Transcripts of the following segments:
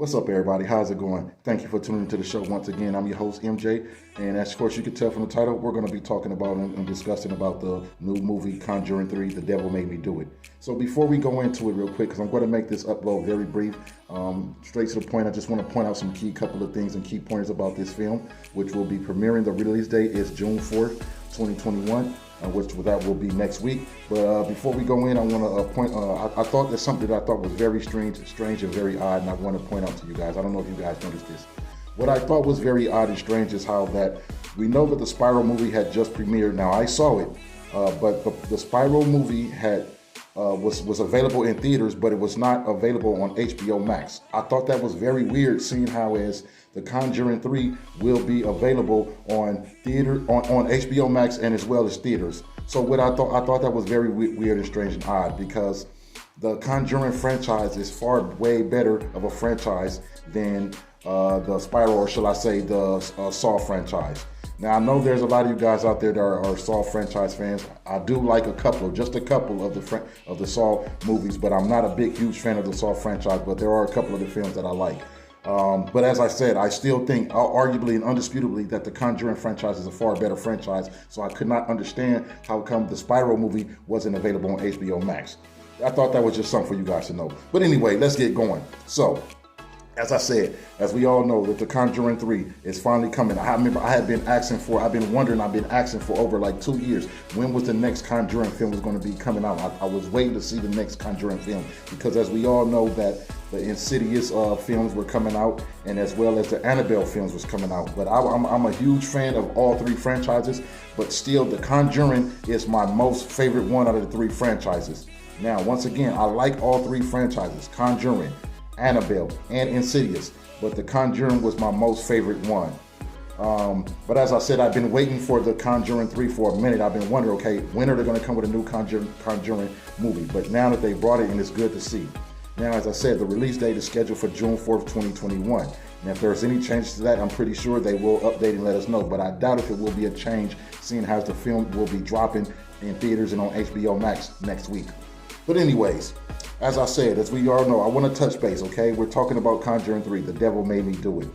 What's up, everybody? How's it going? Thank you for tuning into the show once again. I'm your host, MJ, and as of course you can tell from the title, we're going to be talking about and discussing about the new movie Conjuring 3, The Devil Made Me Do It. So before we go into it real quick, because I'm going to make this upload very brief, straight to the point, I just want to point out some couple of things and key pointers about this film, which will be premiering. The release date is June 4th, 2021. Which that will be next week. But before we go in, I want to point. I thought there's something that I thought was very strange and very odd, and I want to point out to you guys. I don't know if you guys noticed this. What I thought was very odd and strange is how that we know that the Spiral movie had just premiered. Now I saw it, but the Spiral movie was available in theaters, but it was not available on HBOMax. I thought that was very weird, seeing how as the Conjuring 3 will be available on HBOMax and as well as theaters. So what I thought that was very weird and strange and odd, because the Conjuring franchise is far way better of a franchise than the Spiral, or shall I say the Saw franchise. Now, I know there's a lot of you guys out there that are Saw franchise fans. I do like just a couple of the Saw movies, but I'm not a huge fan of the Saw franchise, but there are a couple of the films that I like. But as I said, I still think, arguably and undisputably, that the Conjuring franchise is a far better franchise, so I could not understand how come the Spiral movie wasn't available on HBO Max. I thought that was just something for you guys to know. But anyway, let's get going. So, as I said, as we all know, that the Conjuring 3 is finally coming. I remember I've been asking for over like 2 years, when was the next Conjuring film was going to be coming out. I was waiting to see the next Conjuring film, because as we all know that the Insidious films were coming out, and as well as the Annabelle films was coming out. But I'm a huge fan of all three franchises, but still the Conjuring is my most favorite one out of the three franchises. Now, once again, I like all three franchises, Conjuring, Annabelle, and Insidious, but the Conjuring was my most favorite one. But as I said, I've been waiting for the Conjuring 3 for a minute. I've been wondering, okay, when are they going to come with a new Conjuring movie? But now that they brought it, and it's good to see. Now, as I said, the release date is scheduled for June 4th, 2021. And if there's any changes to that, I'm pretty sure they will update and let us know. But I doubt if it will be a change, seeing how the film will be dropping in theaters and on HBO Max next week. But anyways, as I said, as we all know, I want to touch base, okay? We're talking about Conjuring 3, The Devil Made Me Do It.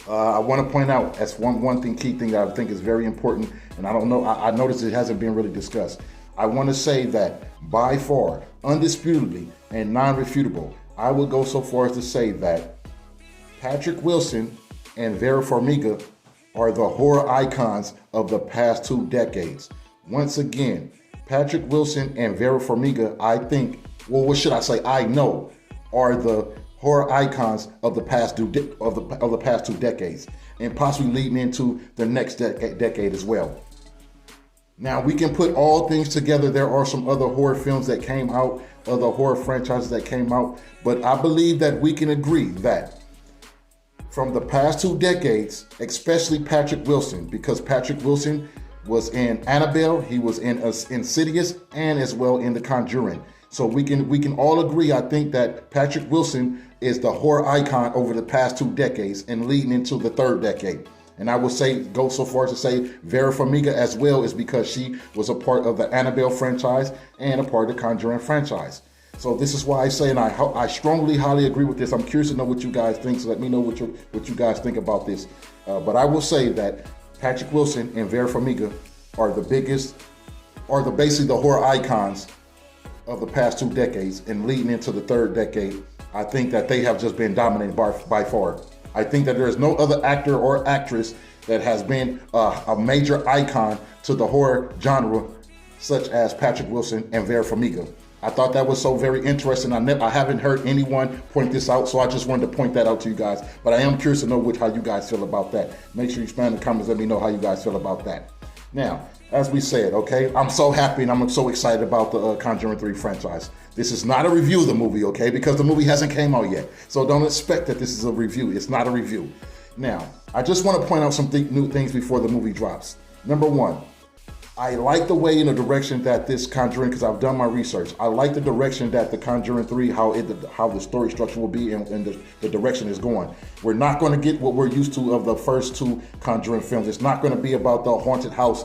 I want to point out, as key thing that I think is very important, and I don't know, I noticed it hasn't been really discussed. I want to say that by far, undisputably, and non-refutable, I would go so far as to say that Patrick Wilson and Vera Farmiga are the horror icons of the past 2 decades. Once again, Patrick Wilson and Vera Farmiga, I think, well, what should I say? I know are the horror icons of the past 2 decades, and possibly leading into the next decade as well. Now, we can put all things together. There are some other horror films that came out, other horror franchises that came out, but I believe that we can agree that from the past 2 decades, especially Patrick Wilson, because Patrick Wilson was in Annabelle, he was in Insidious, and as well in The Conjuring. So we can all agree, I think, that Patrick Wilson is the horror icon over the past 2 decades and leading into the 3rd decade. And I would go so far as to say Vera Farmiga as well, is because she was a part of the Annabelle franchise and a part of the Conjuring franchise. So this is why I say, and I strongly, highly agree with this. I'm curious to know what you guys think, so let me know what you guys think about this. But I will say that Patrick Wilson and Vera Farmiga are basically the horror icons of the past 2 decades and leading into the 3rd decade. I think that they have just been dominated by far. I think that there is no other actor or actress that has been a major icon to the horror genre such as Patrick Wilson and Vera Farmiga. I thought that was so very interesting. I haven't heard anyone point this out, so I just wanted to point that out to you guys. But I am curious to know how you guys feel about that. Make sure you spam in the comments, let me know how you guys feel about that. Now, as we said, okay, I'm so happy and I'm so excited about the Conjuring 3 franchise. This is not a review of the movie, okay, because the movie hasn't came out yet. So don't expect that this is a review. It's not a review. Now, I just want to point out some new things before the movie drops. Number one, I like the way in the direction that this Conjuring, because I've done my research, I like the direction that the Conjuring 3, how the story structure will be and the direction is going. We're not going to get what we're used to of the first 2 Conjuring films. It's not going to be about the haunted house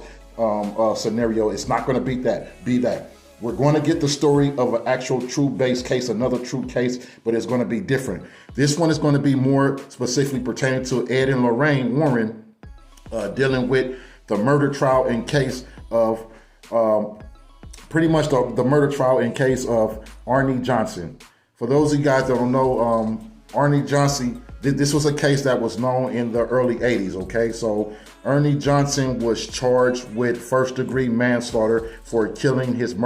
scenario. It's not going to be that. We're going to get the story of an actual true base case, another true case, but it's going to be different. This one is going to be more specifically pertaining to Ed and Lorraine Warren, dealing with the murder trial in case of, pretty much the murder trial in case of Arne Johnson. For those of you guys that don't know, Arne Johnson, this was a case that was known in the early 80s, okay? So Arne Johnson was charged with first-degree manslaughter for killing his at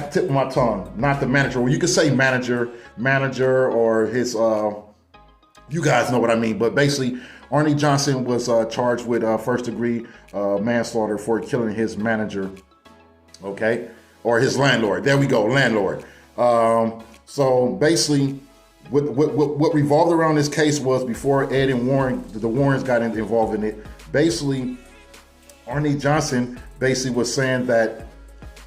the tip of my tongue, not the manager. Well, you could say manager, or his, you guys know what I mean. But basically, Arne Johnson was charged with first-degree manslaughter for killing his manager, okay? Or his landlord. There we go, landlord. So basically, what revolved around this case was, before Ed and the Warrens got involved in it, basically, Arne Johnson basically was saying that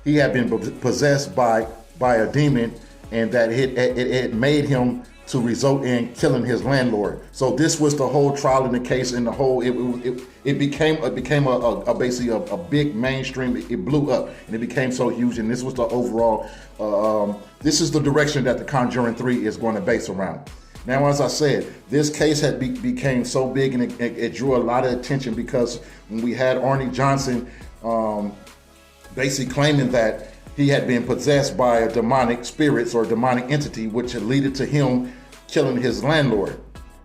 he had been possessed by a demon, and that it made him to result in killing his landlord. So this was the whole trial in the case, and the whole it became basically a big mainstream. It blew up, and it became so huge. And this was the overall. This is the direction that the Conjuring 3 is going to base around. Now, as I said, this case had became so big, and it drew a lot of attention, because when we had Arne Johnson basically claiming that he had been possessed by a demonic spirits or demonic entity, which had led to him killing his landlord.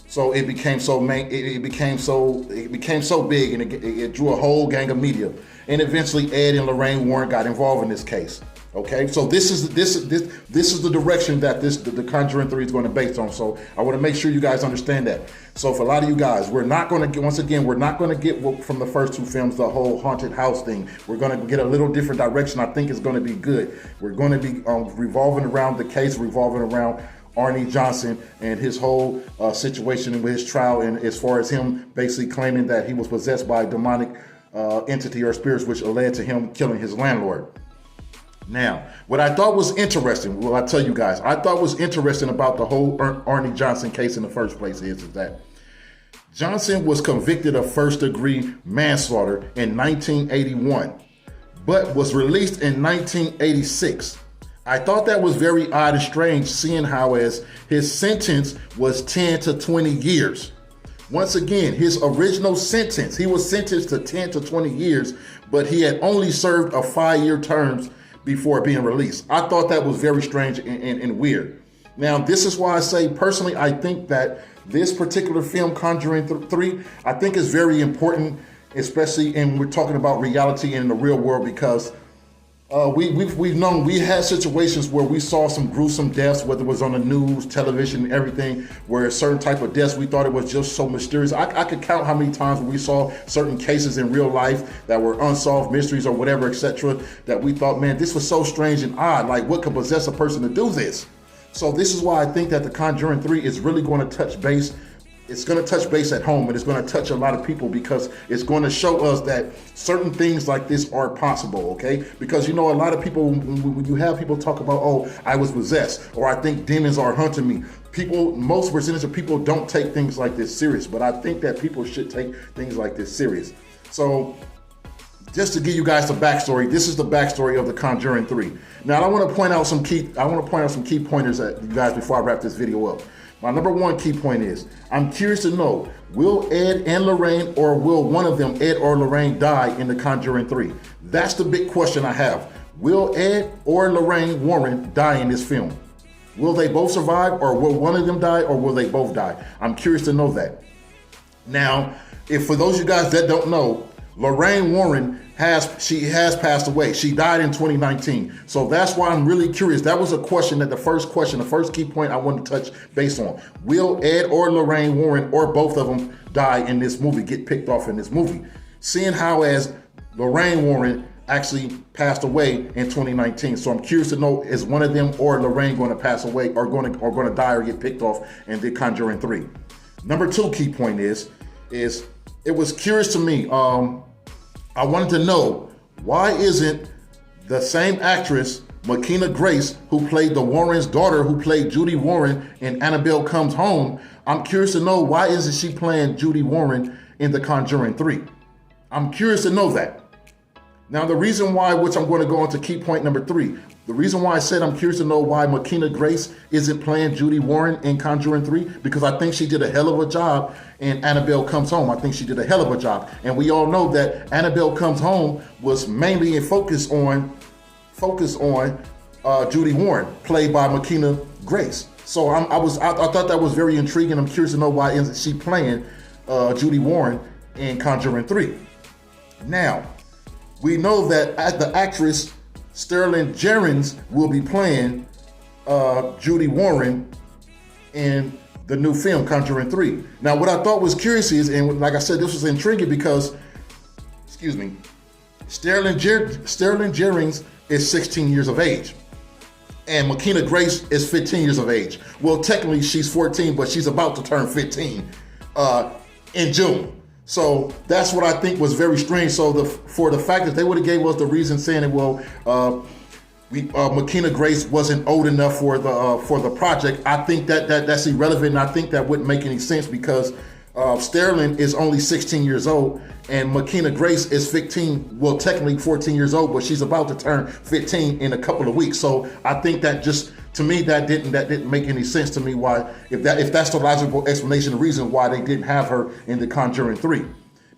So it became so big, and it drew a whole gang of media. And eventually, Ed and Lorraine Warren got involved in this case. Okay, so this is the direction that the Conjuring 3 is going to be based on. So I want to make sure you guys understand that. So for a lot of you guys, we're not going to get from the first two films, the whole haunted house thing. We're going to get a little different direction. I think it's going to be good. We're going to be revolving around the case, revolving around Arne Johnson and his whole situation with his trial, and as far as him basically claiming that he was possessed by a demonic entity or spirits, which led to him killing his landlord. Now, what I thought was interesting, well, I tell you guys, I thought was interesting about the whole Arne Johnson case in the first place is that Johnson was convicted of first-degree manslaughter in 1981, but was released in 1986. I thought that was very odd and strange, seeing how as his sentence was 10 to 20 years. Once again, his original sentence, he was sentenced to 10 to 20 years, but he had only served a 5-year term before being released. I thought that was very strange and weird. Now, this is why I say, personally, I think that this particular film, Conjuring 3, I think is very important, especially when we're talking about reality in the real world, because we had situations where we saw some gruesome deaths, whether it was on the news, television, everything, where a certain type of deaths, we thought it was just so mysterious. I could count how many times we saw certain cases in real life that were unsolved mysteries or whatever, etc., that we thought, man, this was so strange and odd. Like, what could possess a person to do this? So this is why I think that the Conjuring 3 is really going to touch base. It's going to touch base at home, and it's going to touch a lot of people, because it's going to show us that certain things like this are possible, okay? Because, you know, a lot of people, when you have people talk about, oh, I was possessed, or I think demons are hunting me, most percentage of people don't take things like this serious, but I think that people should take things like this serious. So just to give you guys the backstory, this is the backstory of the Conjuring 3. Now, I want to point out some key pointers at you guys before I wrap this video up. My number one key point is, I'm curious to know, will Ed and Lorraine, or will one of them, Ed or Lorraine, die in the Conjuring 3? That's the big question I have. Will Ed or Lorraine Warren die in this film? Will they both survive, or will one of them die, or will they both die? I'm curious to know that. Now, if for those of you guys that don't know, Lorraine Warren has passed away. She died in 2019. So that's why I'm really curious. That was a question, the first key point I wanted to touch base on. Will Ed or Lorraine Warren, or both of them, die in this movie, get picked off in this movie? Seeing how as Lorraine Warren actually passed away in 2019. So I'm curious to know, is one of them or Lorraine going to pass away, or going to die or get picked off in the Conjuring 3? Number two key point is it was curious to me. I wanted to know, why isn't the same actress, Makina Grace, who played the Warren's daughter, who played Judy Warren in Annabelle Comes Home, I'm curious to know, why isn't she playing Judy Warren in The Conjuring 3? I'm curious to know that. Now, the reason why, which I'm going to go on to key point number 3, the reason why I said I'm curious to know why Makina Grace isn't playing Judy Warren in Conjuring 3, because I think she did a hell of a job in Annabelle Comes Home. I think she did a hell of a job. And we all know that Annabelle Comes Home was mainly in focus on Judy Warren, played by Makina Grace. So I thought that was very intriguing. I'm curious to know why isn't she playing Judy Warren in Conjuring 3. Now, we know that the actress Sterling Jerrings will be playing Judy Warren in the new film Conjuring 3. Now, what I thought was curious is, and like I said, this was intriguing because, Sterling Jerrings is 16 years of age, and Makina Grace is 15 years of age. Well, technically she's 14, but she's about to turn 15 in June. So that's what I think was very strange. So for the fact that they would have gave us the reason saying that, Makina Grace wasn't old enough for the project, I think that's irrelevant, and I think that wouldn't make any sense because Sterling is only 16 years old and Makina Grace is 15, well, technically 14 years old, but she's about to turn 15 in a couple of weeks. So I think that just, to me, that didn't make any sense to me. Why, if that's the logical explanation, the reason why they didn't have her in the Conjuring 3.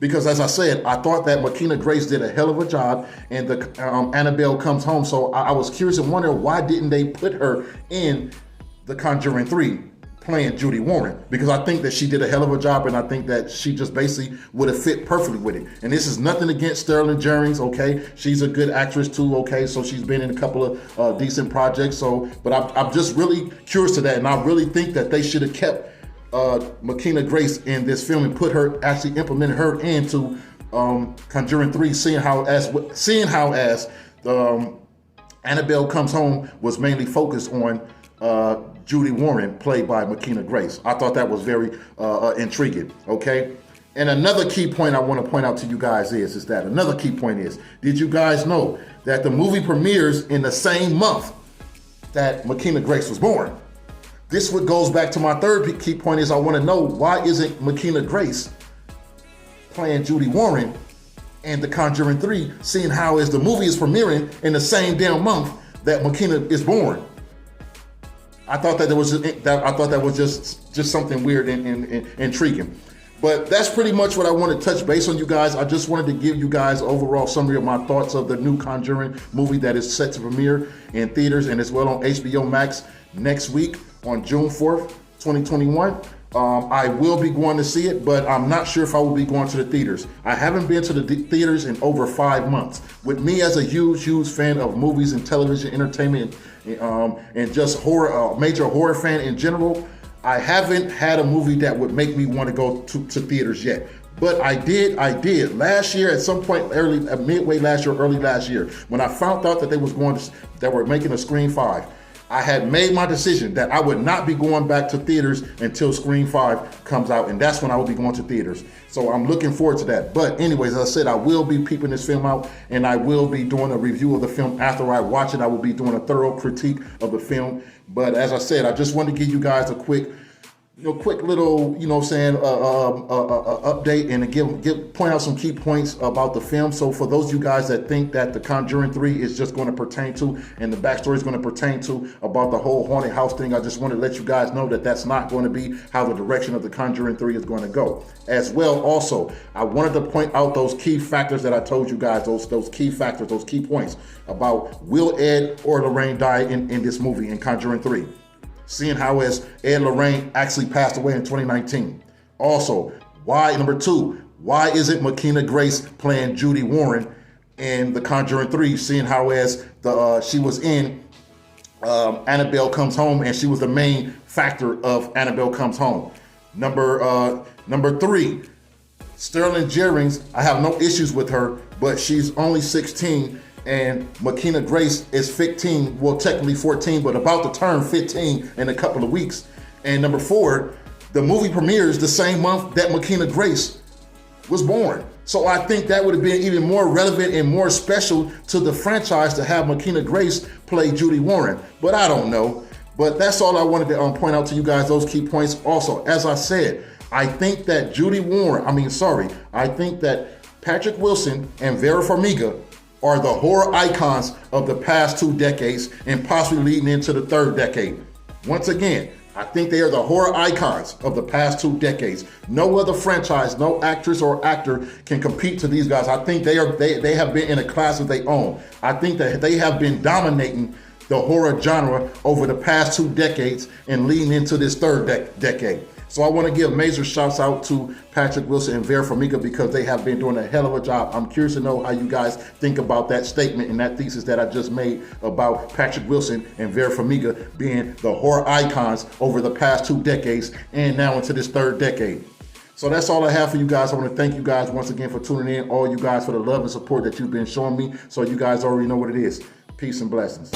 Because as I said, I thought that Makina Grace did a hell of a job in the Annabelle Comes Home. So I was curious and wondering why didn't they put her in the Conjuring 3 playing Judy Warren, because I think that she did a hell of a job, and I think that she just basically would have fit perfectly with it. And this is nothing against Sterling Jerrings, okay? She's a good actress too, okay? So she's been in a couple of decent projects. So, but I'm just really curious to that, and I really think that they should have kept Makina Grace in this film and actually implemented her into Conjuring 3, seeing how as Annabelle Comes Home was mainly focused on Judy Warren, played by Makina Grace. I thought that was very intriguing, okay? And another key point I want to point out to you guys is did you guys know that the movie premieres in the same month that Makina Grace was born? This what goes back to my third key point is I want to know why isn't Makina Grace playing Judy Warren in the Conjuring 3, seeing how as the movie is premiering in the same damn month that Makina is born. I thought that was just something weird and intriguing. But that's pretty much what I want to touch base on, you guys. I just wanted to give you guys an overall summary of my thoughts of the new Conjuring movie that is set to premiere in theaters and as well on HBOMax next week on June 4th, 2021. I will be going to see it, but I'm not sure if I will be going to the theaters. I haven't been to the theaters in over 5 months. With me as a huge fan of movies and television entertainment and just horror, major horror fan in general, I haven't had a movie that would make me want to go to theaters yet. But I did last year at some point, midway last year, early last year, when I found out that they were making a Scream 5. I had made my decision that I would not be going back to theaters until Scream 5 comes out, and that's when I will be going to theaters. So I'm looking forward to that. But anyways, as I said, I will be peeping this film out, and I will be doing a review of the film after I watch it. I will be doing a thorough critique of the film. But as I said, I just wanted to give you guys a quick little, update and point out some key points about the film. So for those of you guys that think that the Conjuring 3 is just going to pertain to, and the backstory is going to pertain to about the whole haunted house thing, I just want to let you guys know that that's not going to be how the direction of the Conjuring 3 is going to go. As well, also, I wanted to point out those key factors that I told you guys, those key factors, those key points about will Ed or Lorraine die in this movie, in Conjuring 3. Seeing how as Ed Lorraine actually passed away in 2019. Also, number 2, why isn't Makina Grace playing Judy Warren in The Conjuring 3, seeing how as she was in Annabelle Comes Home and she was the main factor of Annabelle Comes Home. Number 3, Sterling Jerrings, I have no issues with her, but she's only 16 and Makina Grace is 15, well, technically 14, but about to turn 15 in a couple of weeks. And number 4, the movie premieres the same month that Makina Grace was born. So I think that would have been even more relevant and more special to the franchise to have Makina Grace play Judy Warren. But I don't know. But that's all I wanted to point out to you guys, those key points. Also, as I said, I think that I think that Patrick Wilson and Vera Farmiga are the horror icons of the past 2 decades and possibly leading into the 3rd decade. Once again, I think they are the horror icons of the past 2 decades. No other franchise, no actress or actor can compete to these guys. I think they have been in a class of their own. I think that they have been dominating the horror genre over the past 2 decades and leading into this 3rd decade. So I want to give major shouts out to Patrick Wilson and Vera Farmiga because they have been doing a hell of a job. I'm curious to know how you guys think about that statement and that thesis that I just made about Patrick Wilson and Vera Farmiga being the horror icons over the past 2 decades and now into this 3rd decade. So that's all I have for you guys. I want to thank you guys once again for tuning in, all you guys for the love and support that you've been showing me. So you guys already know what it is. Peace and blessings.